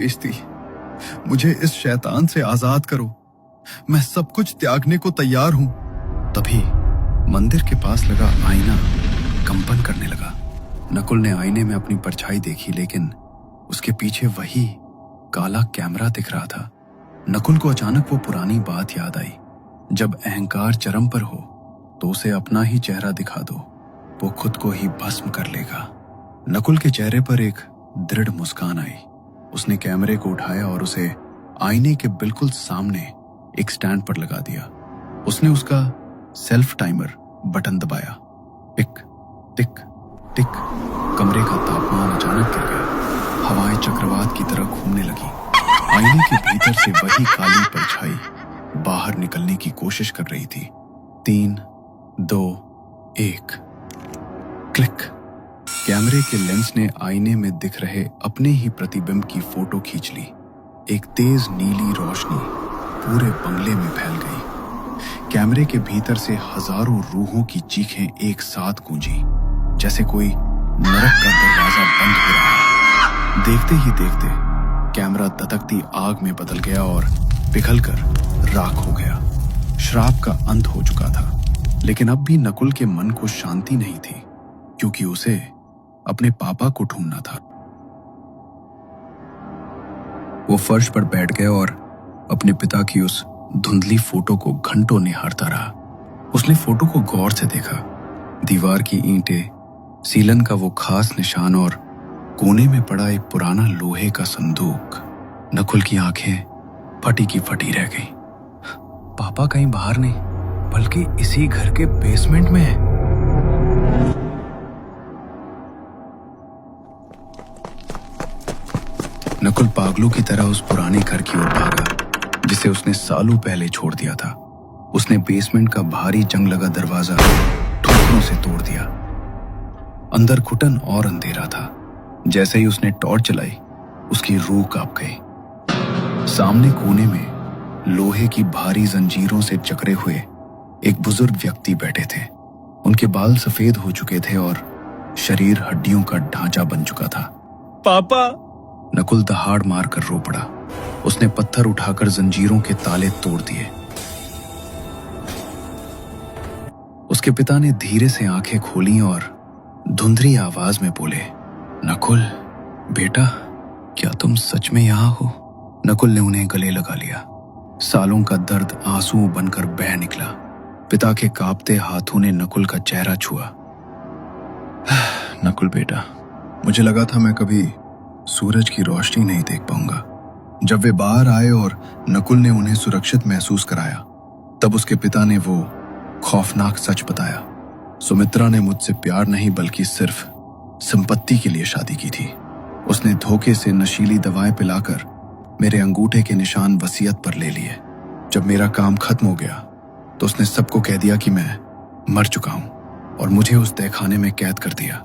बेइज्जती, मुझे इस शैतान से आजाद करो, मैं सब कुछ त्यागने को तैयार हूं। तभी मंदिर के पास लगा आईना कंपन करने लगा। नकुल ने आईने में अपनी परछाई देखी, लेकिन उसके पीछे वही काला कैमरा दिख रहा था। नकुल को अचानक वो पुरानी बात याद आई, जब अहंकार चरम पर हो तो उसे अपना ही चेहरा दिखा दो, वो खुद को ही भस्म कर लेगा। नकुल के चेहरे पर एक दृढ़ मुस्कान आई। उसने कैमरे को उठाया और उसे आईने के बिल्कुल सामने एक स्टैंड पर लगा दिया। उसने उसका सेल्फ टाइमर बटन दबाया। टिक टिक टिक। कमरे का तापमान अचानक गिर गया। हवाएं चक्रवात की तरह घूमने लगी। आईने के भीतर से वही काली परछाई बाहर निकलने की कोशिश कर रही थी। 3, 2, 1। क्लिक। कैमरे के लेंस ने आईने में दिख रहे अपने ही प्रतिबिंब की फोटो खींच ली। एक तेज नीली रोशनी पूरे बंगले में फैल गई। कैमरे के भीतर से हजारों रूहों की चीखें एक साथ गूंजी, जैसे कोई नरक का दरवाजा बंद हो रहा है। देखते ही देखते कैमरा दतकती आग में बदल गया और पिघलकर राख हो गया। श्राप का अंत हो चुका था, लेकिन अब भी नकुल के मन को शांति नहीं थी, क्योंकि उसे अपने पापा को ढूंढना था। वो फर्श पर बैठ गया और अपने पिता की उस धुंधली फोटो को घंटों निहारता रहा। उसने फोटो को गौर से देखा। दीवार की ईंटें, सीलन का वो खास निशान और कोने में पड़ा एक पुराना लोहे का संदूक। नकुल की आंखें फटी की फटी रह गईं। पापा कहीं बाहर नहीं, बल्कि इसी घर के बेसमेंट में है। नकुल पागलों की तरह उस पुराने घर की ओर भागा, जिसे उसने सालों पहले छोड़ दिया था। उसने बेसमेंट का भारी जंग लगा दरवाजा ठोकरों से तोड़ दिया। अंदर घुटन और अंधेरा था। जैसे ही उसने टॉर्च चलाई, उसकी रूह कांप गई। सामने कोने में लोहे की भारी जंजीरों से जकड़े हुए एक बुजुर्ग व्यक्ति बैठे थे। उनके बाल सफेद हो चुके थे और शरीर हड्डियों का ढांचा बन चुका था। पापा! नकुल दहाड़ मारकर रो पड़ा। उसने पत्थर उठाकर जंजीरों के ताले तोड़ दिए। उसके पिता ने धीरे से आंखें खोली और धुंधली आवाज में बोले, नकुल बेटा, क्या तुम सच में यहां हो? नकुल ने उन्हें गले लगा लिया। सालों का दर्द आंसुओं बनकर बह निकला। पिता के कांपते हाथों ने नकुल का चेहरा छुआ। नकुल बेटा, मुझे लगा था मैं कभी सूरज की रोशनी नहीं देख पाऊंगा। जब वे बाहर आए और नकुल ने उन्हें सुरक्षित महसूस कराया, तब उसके पिता ने वो खौफनाक सच बताया। सुमित्रा ने मुझसे प्यार नहीं, बल्कि सिर्फ संपत्ति के लिए शादी की थी। उसने धोखे से नशीली दवाएं पिलाकर मेरे अंगूठे के निशान वसीयत पर ले लिए। जब मेरा काम खत्म हो गया तो उसने सबको कह दिया कि मैं मर चुका हूं और मुझे उस तहखाने में कैद कर दिया।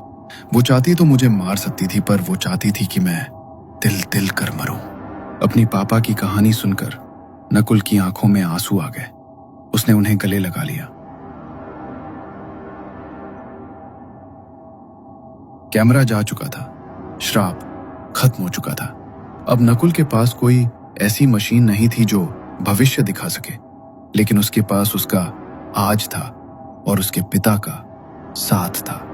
वो चाहती तो मुझे मार सकती थी, पर वो चाहती थी कि मैं दिल दिल कर मरूं। अपनी पापा की कहानी सुनकर नकुल की आंखों में आंसू आ गए। उसने उन्हें गले लगा लिया। कैमरा जा चुका था। श्राप खत्म हो चुका था। अब नकुल के पास कोई ऐसी मशीन नहीं थी जो भविष्य दिखा सके, लेकिन उसके पास उसका आज था और उसके पिता का साथ था।